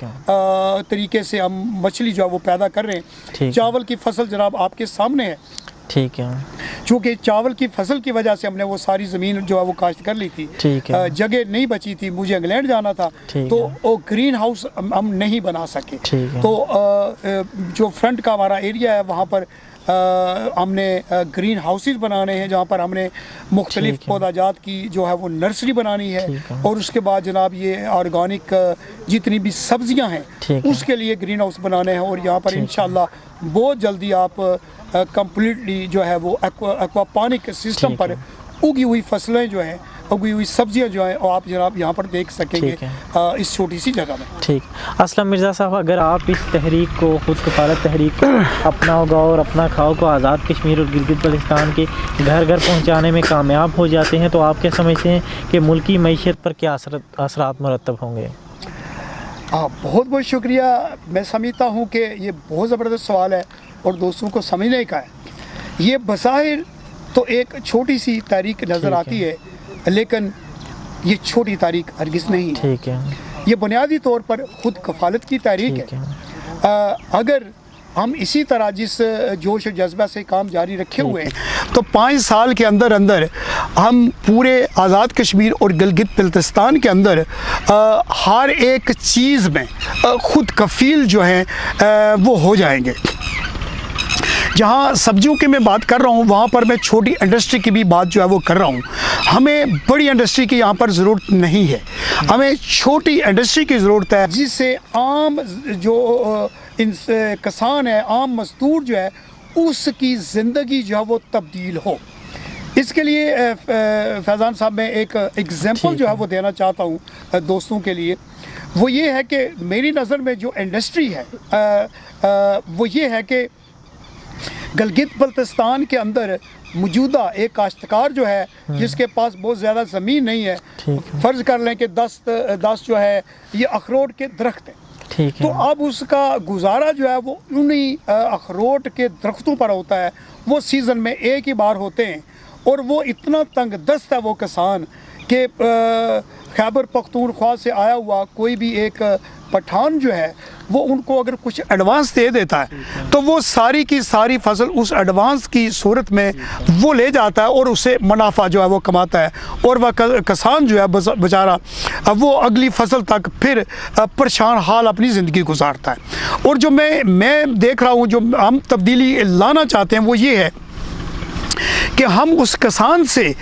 तरीके से हम मछली जो है वो पैदा कर रहे हैं। चावल की फसल जनाब आपके सामने है। ठीक है। चूँकि चावल की फसल की वजह से हमने वो सारी ज़मीन जो है वो काश्त कर ली थी, जगह नहीं बची थी, मुझे इंग्लैंड जाना था, तो वो ग्रीन हाउस हम नहीं बना सके। तो जो फ्रंट का हमारा एरिया है वहाँ पर हमने ग्रीन हाउसेस बनाने हैं, जहाँ पर हमने मुख्तलिफ पौधाजात की जो है वो नर्सरी बनानी है, और उसके बाद जनाब ये ऑर्गेनिक जितनी भी सब्जियां हैं उसके लिए ग्रीन हाउस बनाने हैं। और यहाँ पर इंशाल्लाह बहुत जल्दी आप कंप्लीटली जो है वो एक्वापॉनिक सिस्टम पर उगी हुई फसलें जो हैं, उगी हुई सब्जियां जो हैं, और आप जनाब यहाँ पर देख सकेंगे इस छोटी सी जगह में। ठीक। असलम मिर्ज़ा साहब, अगर आप इस तहरीक को, खुद कफालत तहरीक को अपना उगाओ और अपना खाओ को आज़ाद कश्मीर और गिलगित बल्तिस्तान के घर घर पहुँचाने में कामयाब हो जाते हैं, तो आप क्या समझते हैं कि मुल्की मईशत पर क्या असरात मुरतब होंगे? बहुत बहुत शुक्रिया। मैं समझता हूँ कि ये बहुत ज़बरदस्त सवाल है और दोस्तों को समझने का है। ये बज़ाहिर तो एक छोटी सी तारीख नज़र आती है, लेकिन ये छोटी तारीख हरगिज़ नहीं है। ठीक है। ये बुनियादी तौर पर खुद कफालत की तारीख है। अगर हम इसी तरह जिस जोश और जज्बा से काम जारी रखे हुए हैं, तो 5 साल के अंदर अंदर हम पूरे आज़ाद कश्मीर और गिलगित बल्तिस्तान के अंदर हर एक चीज़ में खुद कफ़ील जो हैं वो हो जाएंगे। जहाँ सब्जियों की मैं बात कर रहा हूँ, वहाँ पर मैं छोटी इंडस्ट्री की भी बात जो है वो कर रहा हूँ। हमें बड़ी इंडस्ट्री की यहाँ पर ज़रूरत नहीं है, हमें छोटी इंडस्ट्री की ज़रूरत है, जिससे आम जो किसान है, आम मजदूर जो है, उसकी ज़िंदगी जो है वो तब्दील हो। इसके लिए फैज़ान साहब मैं एक एग्जांपल जो है वो देना चाहता हूँ दोस्तों के लिए। वो ये है कि मेरी नज़र में जो इंडस्ट्री है वो ये है कि गिलगित बल्तिस्तान के अंदर मौजूदा एक काश्तकार जो है, जिसके पास बहुत ज़्यादा ज़मीन नहीं है, फ़र्ज़ कर लें कि 10 जो है ये अखरोट के दरख्त हैं, तो अब उसका गुजारा जो है वो उन्हीं अखरोट के दरख्तों पर होता है। वो सीज़न में एक ही बार होते हैं, और वो इतना तंग दस्त है वो किसान कि खैबर पख्तूनख्वा से आया हुआ कोई भी एक पठान जो है वो उनको अगर कुछ एडवांस दे देता है, तो वो सारी की सारी फसल उस एडवांस की सूरत में वो ले जाता है और उससे मुनाफा जो है वो कमाता है, और वह किसान जो है बेचारा वो अगली फसल तक फिर परेशान हाल अपनी ज़िंदगी गुजारता है। और जो मैं देख रहा हूँ, जो हम तब्दीली लाना चाहते हैं वो ये है कि हम उस किसान से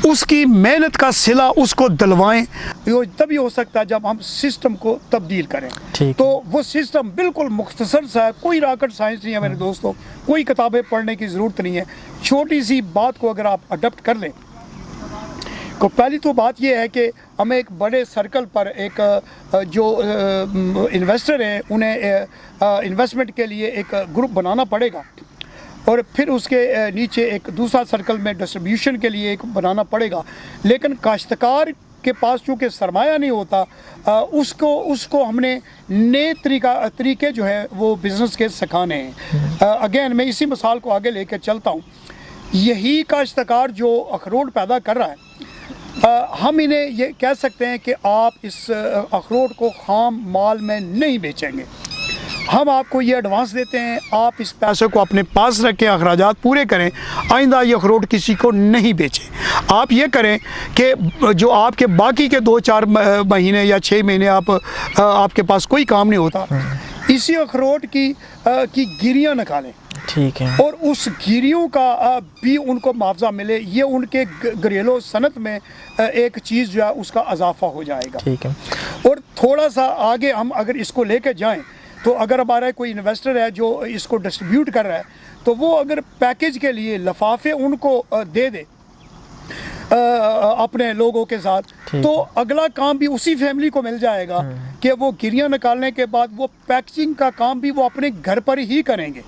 उसकी मेहनत का सिला उसको दिलवाएं। ये तभी हो सकता है जब हम सिस्टम को तब्दील करें। तो वो सिस्टम बिल्कुल मुख्तसर सा है, कोई रॉकेट साइंस नहीं है मेरे दोस्तों, कोई किताबें पढ़ने की ज़रूरत नहीं है। छोटी सी बात को अगर आप अडॉप्ट कर लें, तो पहली तो बात ये है कि हमें एक बड़े सर्कल पर एक जो इन्वेस्टर हैं उन्हें इन्वेस्टमेंट के लिए एक ग्रुप बनाना पड़ेगा, और फिर उसके नीचे एक दूसरा सर्कल में डिस्ट्रीब्यूशन के लिए एक बनाना पड़ेगा। लेकिन काश्तकार के पास चूँकि सरमाया नहीं होता, उसको हमने नए तरीके जो है वो बिज़नेस के सिखाने हैं। अगेन मैं इसी मिसाल को आगे लेकर चलता हूँ। यही काश्तकार जो अखरोट पैदा कर रहा है, हम इन्हें ये कह सकते हैं कि आप इस अखरोट को खाम माल में नहीं बेचेंगे, हम आपको ये एडवांस देते हैं, आप इस पैसे को अपने पास रखें, अखराजात पूरे करें, आइंदा ये अखरोट किसी को नहीं बेचें। आप ये करें कि जो आपके बाकी के 2-4 महीने या 6 महीने आपके पास कोई काम नहीं होता, इसी अखरोट की गिरियाँ निकालें। ठीक है। और उस गिरियों का भी उनको मुआवजा मिले, ये उनके घरेलू सनत में एक चीज़ जो है उसका इजाफा हो जाएगा। ठीक है। और थोड़ा सा आगे हम अगर इसको लेकर जाएं, तो अगर हमारा कोई इन्वेस्टर है जो इसको डिस्ट्रीब्यूट कर रहा है, तो वो अगर पैकेज के लिए लिफाफे उनको दे दे अपने लोगों के साथ, तो अगला काम भी उसी फैमिली को मिल जाएगा कि वो गिरियाँ निकालने के बाद वो पैकेजिंग का काम भी वो अपने घर पर ही करेंगे।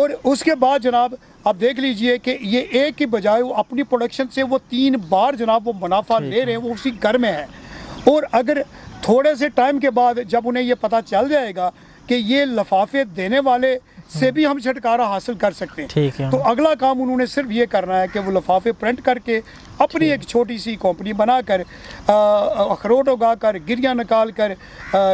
और उसके बाद जनाब आप देख लीजिए कि ये एक की बजाय वो अपनी प्रोडक्शन से वो 3 बार जनाब वो मुनाफा ले रहे हैं, वो उसी घर में है। और अगर थोड़े से टाइम के बाद जब उन्हें ये पता चल जाएगा कि ये लिफाफे देने वाले से भी हम छुटकारा हासिल कर सकते हैं, तो अगला काम उन्होंने सिर्फ ये करना है कि वो लिफाफे प्रिंट करके अपनी एक छोटी सी कंपनी बनाकर अखरोट उगा कर, गिरियाँ निकाल कर,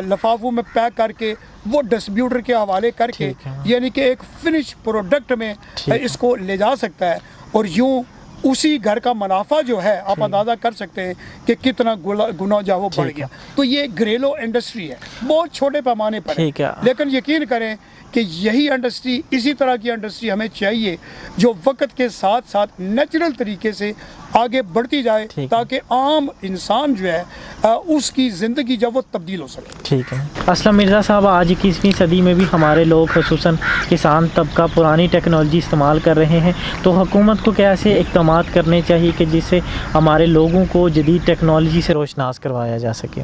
लिफाफों में पैक करके वो डिस्ट्रीब्यूटर के हवाले करके, यानी कि एक फिनिश प्रोडक्ट में इसको ले जा सकता है। और यूँ उसी घर का मुनाफा जो है आप अंदाज़ा कर सकते हैं कि कितना गुना जो वो बढ़ गया। तो ये घरेलू इंडस्ट्री है, बहुत छोटे पैमाने पर है, लेकिन यकीन करें कि यही इंडस्ट्री, इसी तरह की इंडस्ट्री हमें चाहिए जो वक्त के साथ साथ नेचुरल तरीके से आगे बढ़ती जाए, ताकि आम इंसान जो है उसकी ज़िंदगी जब वो तब्दील हो सके। ठीक है असलम मिर्ज़ा साहब, आज 21वीं सदी में भी हमारे लोग खुसूसन किसान तबका पुरानी टेक्नोलॉजी इस्तेमाल कर रहे हैं, तो हुकूमत को कैसे इक़दामात करने चाहिए कि जिससे हमारे लोगों को जदीद टेक्नोलॉजी से रोशनास करवाया जा सके?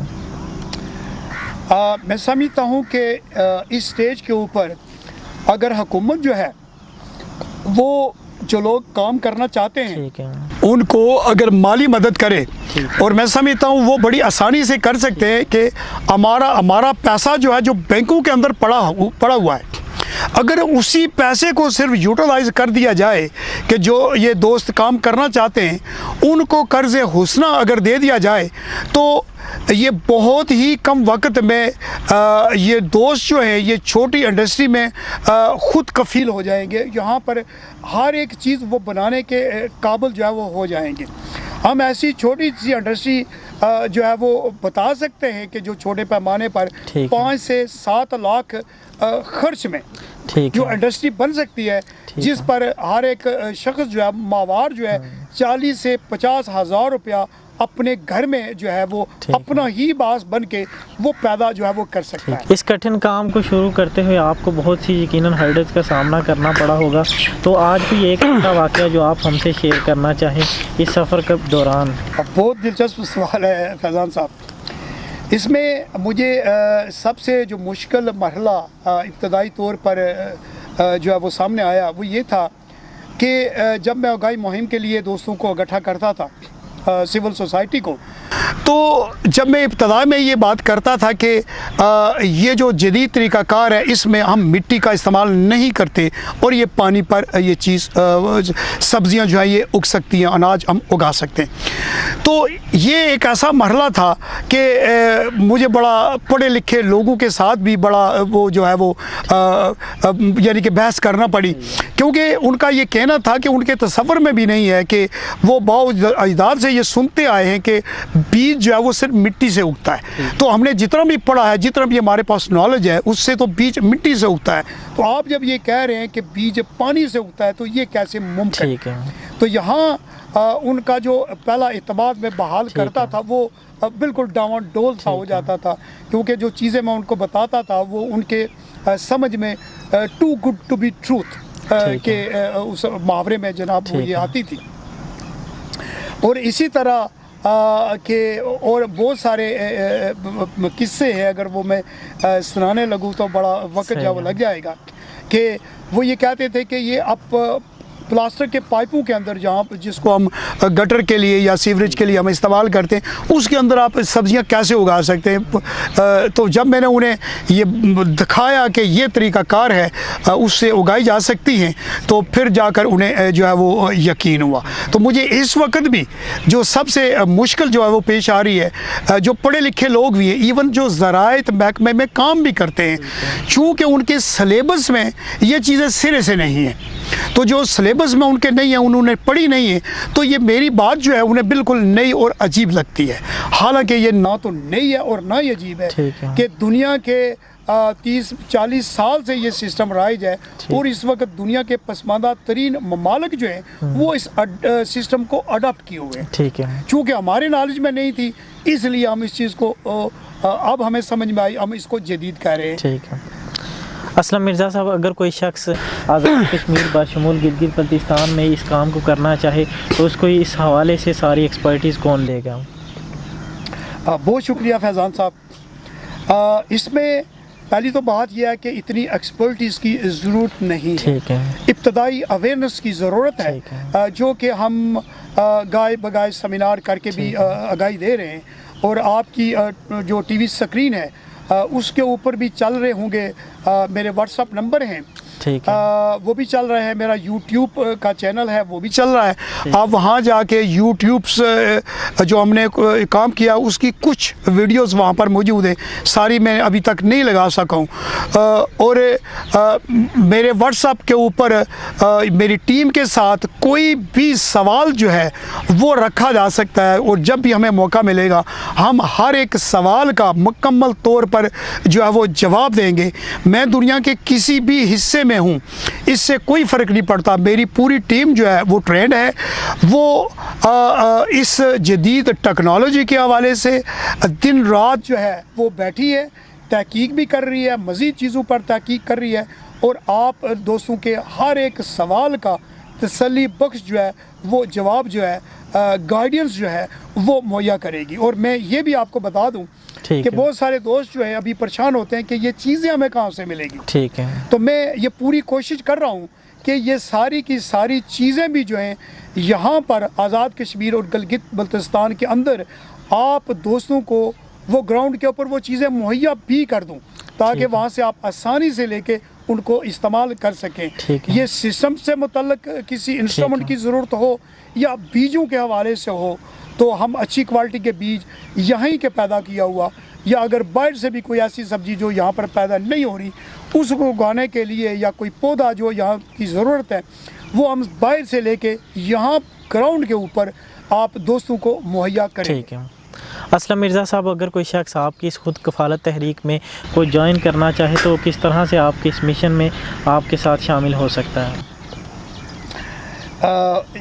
मैं समझता हूँ कि इस स्टेज के ऊपर अगर हुकूमत जो है वो जो लोग काम करना चाहते हैं उनको अगर माली मदद करे, और मैं समझता हूँ वो बड़ी आसानी से कर सकते हैं कि हमारा पैसा जो है जो बैंकों के अंदर पड़ा हुआ है, अगर उसी पैसे को सिर्फ यूटिलाइज कर दिया जाए कि जो ये दोस्त काम करना चाहते हैं उनको कर्ज़ हुस्ना अगर दे दिया जाए, तो ये बहुत ही कम वक्त में ये दोस्त जो हैं ये छोटी इंडस्ट्री में ख़ुद कफ़ील हो जाएंगे। यहाँ पर हर एक चीज़ वो बनाने के काबिल जो है वो हो जाएंगे। हम ऐसी छोटी सी इंडस्ट्री जो है वो बता सकते हैं कि जो छोटे पैमाने पर 5 से 7 लाख खर्च में जो इंडस्ट्री बन सकती है, जिस पर हर एक शख्स जो है माहवार जो है 40 से 50 हज़ार रुपया अपने घर में जो है वो अपना ही बास बन के वो पैदा जो है वो कर सकता है। इस कठिन काम को शुरू करते हुए आपको बहुत सी यकीनन हर्डल्स का सामना करना पड़ा होगा, तो आज भी एक ऐसा वाक़या जो आप हमसे शेयर करना चाहें इस सफ़र के दौरान? बहुत दिलचस्प सवाल है फैज़ान साहब। इसमें मुझे सबसे जो मुश्किल मरहला इब्तदाई तौर पर जो है वो सामने आया वो ये था कि जब मैं आगाही मुहिम के लिए दोस्तों को इकट्ठा करता था सिविल सोसाइटी को, तो जब मैं इब्तदा में ये बात करता था कि ये जो जदीद तरीक़ाकार है इसमें हम मिट्टी का इस्तेमाल नहीं करते और ये पानी पर ये चीज़ सब्ज़ियाँ जो है ये उग सकती हैं, अनाज हम उगा सकते हैं। तो ये एक ऐसा मरहला था कि मुझे बड़ा पढ़े लिखे लोगों के साथ भी बड़ा वो जो है वो यानी कि बहस करना पड़ी, क्योंकि उनका ये कहना था कि उनके तसव्वुर में भी नहीं है कि वो बहुत अजदाद से ये सुनते आए हैं कि बीज जो है वो सिर्फ मिट्टी से उगता है। तो हमने जितना भी पढ़ा है, जितना भी हमारे पास नॉलेज है, उससे तो बीज मिट्टी से उगता है। तो आप जब ये कह रहे हैं कि बीज पानी से उगता है तो ये कैसे मुमकिन है? तो यहाँ उनका जो पहला एतमाद में बहाल करता था वो बिल्कुल डावाडोल सा हो जाता था, क्योंकि जो चीज़ें मैं उनको बताता था वो उनके समझ में too good to be truth के उस मुहावरे में जनाब वो ये आती थी। और इसी तरह के और बहुत सारे किस्से हैं, अगर वो मैं सुनाने लगूँ तो बड़ा वक्त जो लग जाएगा। कि वो ये कहते थे कि ये अब प्लास्टिक के पाइपों के अंदर जहाँ जिसको हम गटर के लिए या सीवरेज के लिए हम इस्तेमाल करते हैं उसके अंदर आप सब्जियां कैसे उगा सकते हैं। तो जब मैंने उन्हें ये दिखाया कि ये तरीक़ाकार है उससे उगाई जा सकती हैं, तो फिर जाकर उन्हें जो है वो यकीन हुआ। तो मुझे इस वक्त भी जो सबसे मुश्किल जो है वो पेश आ रही है, जो पढ़े लिखे लोग भी हैं, इवन जो ज़राअत महकमे में काम भी करते हैं, चूँकि उनके सलेबस में ये चीज़ें सिरे से नहीं हैं, तो जो सिलेबस में उनके नहीं है, उन्होंने पढ़ी नहीं है, तो ये मेरी बात जो है उन्हें बिल्कुल नई और अजीब लगती है। हालांकि ये ना तो नई है और ना ही अजीब है कि दुनिया के 30-40 साल से ये सिस्टम राइज है और इस वक्त दुनिया के पसमानदा तरीन ममालिक जो हैं वो इस सिस्टम को अडॉप्ट किए हुए हैं। ठीक है, चूँकि हमारे नॉलेज में नहीं थी इसलिए हम इस चीज़ को अब हमें समझ में आई, हम इसको जदीद कह रहे हैं। ठीक है। असलम मिर्ज़ा साहब, अगर कोई शख्स आज़ाद कश्मीर बाशमूल गिलगित बल्तिस्तान में इस काम को करना चाहे तो उसको इस हवाले से सारी एक्सपर्टीज़ कौन देगा? बहुत शुक्रिया फैज़ान साहब। इसमें पहली तो बात यह है कि इतनी एक्सपर्टीज़ की ज़रूरत नहीं है, इब्तदाई अवेयरनेस की ज़रूरत है, जो कि हम गाय बगाए सेमिनार करके भी आगाही दे रहे हैं। और आपकी जो टीवी स्क्रीन है उसके ऊपर भी चल रहे होंगे मेरे व्हाट्सअप नंबर हैं, ठीक है। वो भी चल रहा है, मेरा यूट्यूब का चैनल है वो भी चल रहा है। आप वहाँ जाके यूट्यूब से जो हमने काम किया उसकी कुछ वीडियोस वहाँ पर मौजूद है, सारी मैं अभी तक नहीं लगा सका हूँ। और मेरे व्हाट्सएप के ऊपर मेरी टीम के साथ कोई भी सवाल जो है वो रखा जा सकता है, और जब भी हमें मौका मिलेगा हम हर एक सवाल का मुकम्मल तौर पर जो है वो जवाब देंगे। मैं दुनिया के किसी भी हिस्से में हूँ, इससे कोई फ़र्क नहीं पड़ता। मेरी पूरी टीम जो है वो ट्रेंड है, वो इस जदीद टेक्नोलॉजी के हवाले से दिन रात जो है वो बैठी है, तहकीक भी कर रही है, मज़ीद चीज़ों पर तहकीक कर रही है, और आप दोस्तों के हर एक सवाल का तसल्ली बख्श जो है वो जवाब जो है, गाइडेंस जो है वो मुहैया करेगी। और मैं ये भी आपको बता दूं कि बहुत सारे दोस्त जो है अभी परेशान होते हैं कि ये चीज़ें हमें कहाँ से मिलेगी। ठीक है। तो मैं ये पूरी कोशिश कर रहा हूँ कि ये सारी की सारी चीज़ें भी जो हैं यहाँ पर आज़ाद कश्मीर और गिलगित बल्तिस्तान के अंदर आप दोस्तों को वो ग्राउंड के ऊपर वो चीज़ें मुहैया भी कर दूँ, ताकि वहाँ से आप आसानी से लेके उनको इस्तेमाल कर सकें। ये सिस्टम से मुतल्लक किसी इंस्ट्रूमेंट की ज़रूरत हो या बीजों के हवाले से हो, तो हम अच्छी क्वालिटी के बीज यहीं के पैदा किया हुआ, या अगर बाहर से भी कोई ऐसी सब्ज़ी जो यहाँ पर पैदा नहीं हो रही उसको उगाने के लिए, या कोई पौधा जो यहाँ की ज़रूरत है वो हम बाहर से लेके यहाँ ग्राउंड के ऊपर आप दोस्तों को मुहैया करें। ठीक है। असलम मिर्ज़ा साहब, अगर कोई शख्स आपकी इस खुद कफ़ालत तहरीक में कोई ज्वाइन करना चाहे तो किस तरह से आपके इस मिशन में आपके साथ शामिल हो सकता है?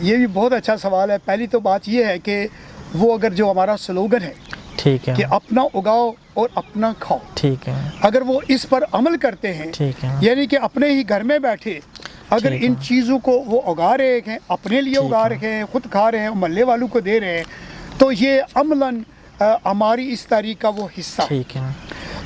ये भी बहुत अच्छा सवाल है। पहली तो बात ये है कि वो अगर जो हमारा स्लोगन है, ठीक है, कि अपना उगाओ और अपना खाओ, ठीक है, अगर वो इस पर अमल करते हैं, ठीक है, यानी कि अपने ही घर में बैठे अगर इन चीज़ों को वो उगा रहे हैं, अपने लिए उगा रहे हैं, खुद खा रहे हैं, मोहल्ले वालों को दे रहे हैं, तो ये अमलन हमारी इस तारीख का वो हिस्सा। ठीक है।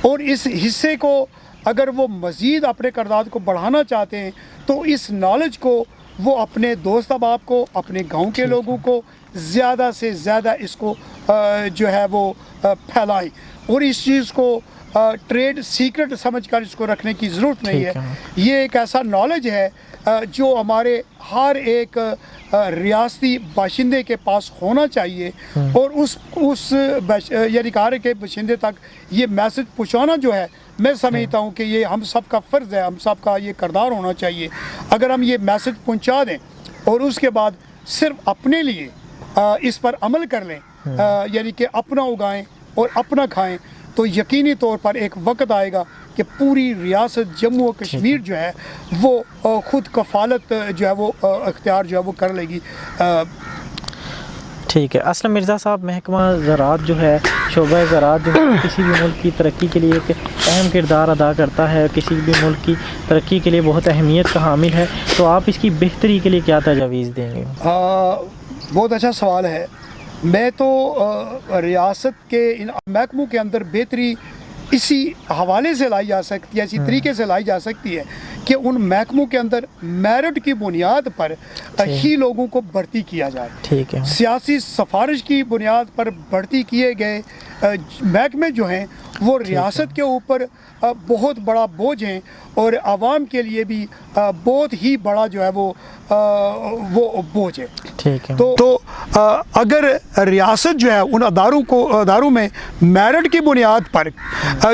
और इस हिस्से को अगर वो मज़ीद अपने किरदार को बढ़ाना चाहते हैं तो इस नॉलेज को वो अपने दोस्त अहबाब को, अपने गांव के लोगों को ज़्यादा से ज़्यादा इसको जो है वो फैलाएं, और इस चीज़ को ट्रेड सीक्रेट समझकर इसको रखने की ज़रूरत नहीं है। ये एक ऐसा नॉलेज है जो हमारे हर एक रियासती बाशिंदे के पास होना चाहिए, और उस यानी कार्य के बाशिंदे तक ये मैसेज पहुँचाना जो है, मैं समझता हूँ कि ये हम सब का फ़र्ज़ है, हम सब का ये किरदार होना चाहिए। अगर हम ये मैसेज पहुँचा दें और उसके बाद सिर्फ अपने लिए इस पर अमल कर लें, यानी कि अपना उगाएं और अपना खाएं, तो यकीनी तौर पर एक वक्त आएगा कि पूरी रियासत जम्मू और कश्मीर जो है वो ख़ुद कफ़ालत जो है वो अख्तियार जो है वो कर लेगी। ठीक है। असलम मिर्ज़ा साहब, महकमा ज़राअत जो है, शोबा ज़राअत जो है, किसी भी मुल्क की तरक्की के लिए एक अहम किरदार अदा करता है, किसी भी मुल्क की तरक्की के लिए बहुत अहमियत का हामिल है, तो आप इसकी बेहतरी के लिए क्या तजावीज़ देंगे? बहुत अच्छा सवाल है। मैं तो रियासत के इन महकमों के अंदर बेहतरी इसी हवाले से लाई जा सकती है, इसी तरीके से लाई जा सकती है कि उन महकमों के अंदर मेरिट की बुनियाद पर ही लोगों को भर्ती किया जाए। ठीक है। सियासी सिफारिश की बुनियाद पर भर्ती किए गए महकमे जो हैं वो रियासत के ऊपर बहुत बड़ा बोझ हैं, और आवाम के लिए भी बहुत ही बड़ा जो है वो बोझ है। ठीक है। तो अगर रियासत जो है उन अदारों में मेरिट की बुनियाद पर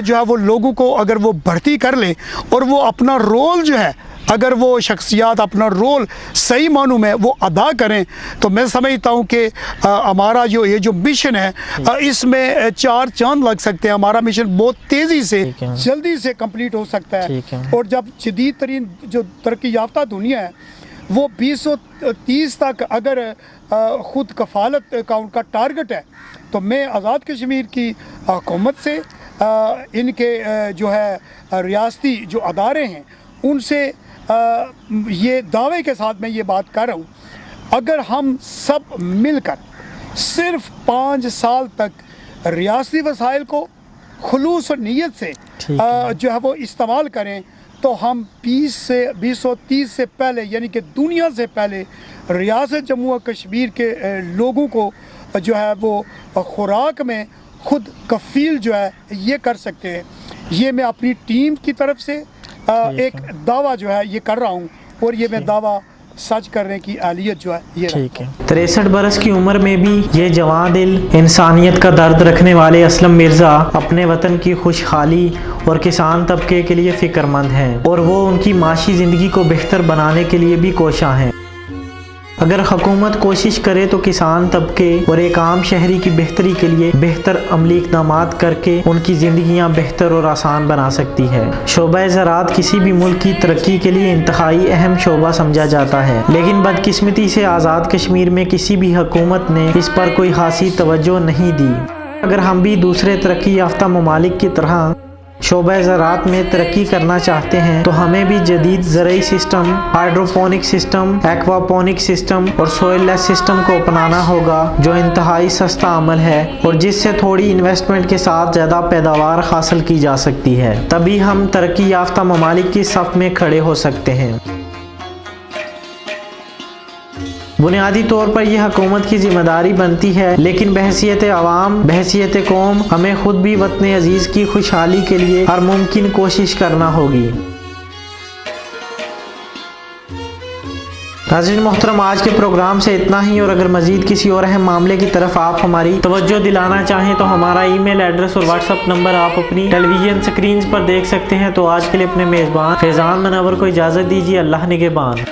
जो है वो लोगों को अगर वो भर्ती कर लें, और वो अपना रोल जो है, अगर वो शख्सियात अपना रोल सही मानों में वो अदा करें, तो मैं समझता हूँ कि हमारा ये जो मिशन है इसमें 4 चांद लग सकते हैं। हमारा मिशन बहुत तेज़ी से जल्दी से कंप्लीट हो सकता है। और जब जदीद तरीन जो तरक्की याफ्ता दुनिया है वो 2030 तक अगर ख़ुद कफ़ालत का उनका टारगेट है, तो मैं आज़ाद कश्मीर की हुकूमत से इनके जो है रियासती जो अदारे हैं उनसे ये दावे के साथ मैं ये बात कर रहा हूँ, अगर हम सब मिलकर सिर्फ 5 साल तक रियासती वसाइल को खुलूस और नीयत से जो है वो इस्तेमाल करें, तो हम 2030 से पहले, यानी कि दुनिया से पहले रियासत जम्मू और कश्मीर के लोगों को जो है वो खुराक में खुद कफ़ील जो है ये कर सकते हैं। ये मैं अपनी टीम की तरफ से एक दावा जो है ये कर रहा हूँ, और ये मैं दावा सच करने की आलियत जो है ये ठीक है। 63 बरस की उम्र में भी ये जवां दिल, इंसानियत का दर्द रखने वाले असलम मिर्ज़ा अपने वतन की खुशहाली और किसान तबके के लिए फ़िक्रमंद हैं, और वो उनकी माशी ज़िंदगी को बेहतर बनाने के लिए भी कोशां हैं। अगर हुकूमत कोशिश करे तो किसान तबके और एक आम शहरी की बेहतरी के लिए बेहतर अमली इक़दामात करके उनकी ज़िंदगियाँ बेहतर और आसान बना सकती है। शोबा ज़राअत किसी भी मुल्क की तरक्की के लिए इंतहाई अहम शोबा समझा जाता है, लेकिन बदकिस्मती से आज़ाद कश्मीर में किसी भी हुकूमत ने इस पर कोई खासी तवज्जो नहीं दी। अगर हम भी दूसरे तरक्की याफ्ता ममालिक की तरह शोबा ज़राअत में तरक्की करना चाहते हैं तो हमें भी जदीद ज़रई system, hydroponic system, aquaponic system और सोइल लेस सिस्टम को अपनाना होगा, जो इंतहाई सस्ता अमल है और जिससे थोड़ी इन्वेस्टमेंट के साथ ज़्यादा पैदावार हासिल की जा सकती है। तभी हम तरक्की याफ्ता ममालिक की सफ़ में खड़े हो सकते हैं। बुनियादी तौर पर यह हुकूमत की जिम्मेदारी बनती है, लेकिन बहसियत अवाम, बहसियत कौम हमें खुद भी वतन अजीज़ की खुशहाली के लिए हर मुमकिन कोशिश करना होगी। नाज़रीन मोहतरम, आज के प्रोग्राम से इतना ही, और अगर मज़ीद किसी और अहम मामले की तरफ आप हमारी तवज्जो दिलाना चाहें तो हमारा ईमेल एड्रेस और व्हाट्सअप नंबर आप अपनी टेलीविज़न स्क्रीन पर देख सकते हैं। तो आज के लिए अपने मेज़बान फैज़ान मनवर को इजाज़त दीजिए। अल्लाह निगहबान।